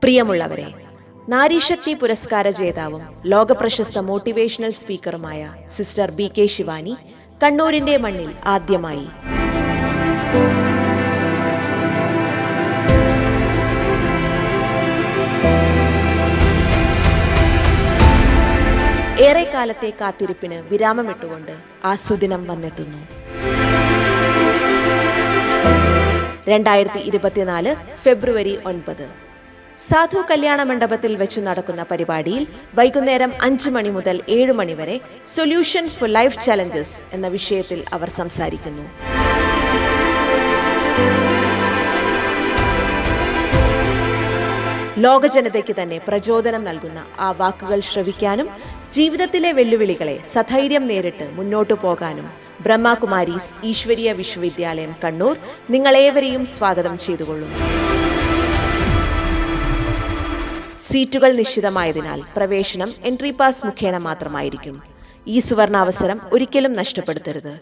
പ്രിയമുള്ളവരെ, നാരീശക്തി പുരസ്കാര ജേതാവും ലോകപ്രശസ്ത മോട്ടിവേഷണൽ സ്പീക്കറുമായ സിസ്റ്റർ ബി.കെ. ശിവാനി കണ്ണൂരിന്റെ മണ്ണിൽ ആദ്യമായി. ഏറെക്കാലത്തെ കാത്തിരിപ്പിന് വിരാമമിട്ടുകൊണ്ട് ആ സുദിനം വന്നെത്തുന്നു. 2024 ഫെബ്രുവരി 9 സാധു കല്യാണ മണ്ഡപത്തിൽ വെച്ച് നടക്കുന്ന പരിപാടിയിൽ വൈകുന്നേരം 5 മണി മുതൽ 7 മണി വരെ സൊല്യൂഷൻ ഫോർ ലൈഫ് ചലഞ്ചസ് എന്ന വിഷയത്തിൽ അവർ സംസാരിക്കുന്നു. ലോകജനതയ്ക്ക് തന്നെ പ്രചോദനം നൽകുന്ന ആ വാക്കുകൾ ശ്രവിക്കാനും ജീവിതത്തിലെ വെല്ലുവിളികളെ സധൈര്യം നേരിട്ട് മുന്നോട്ടു പോകാനും ബ്രഹ്മകുമാരീസ് ഈശ്വരീയ വിശ്വവിദ്യാലയം കണ്ണൂർ നിങ്ങളേവരെയും സ്വാഗതം ചെയ്തുകൊള്ളുന്നു. സീറ്റുകൾ നിശ്ചിതമായതിനാൽ പ്രവേശനം എൻട്രി പാസ് മുഖേന മാത്രമായിരിക്കും. ഈ സുവർണാവസരം ഒരിക്കലും നഷ്ടപ്പെടുത്തരുത്.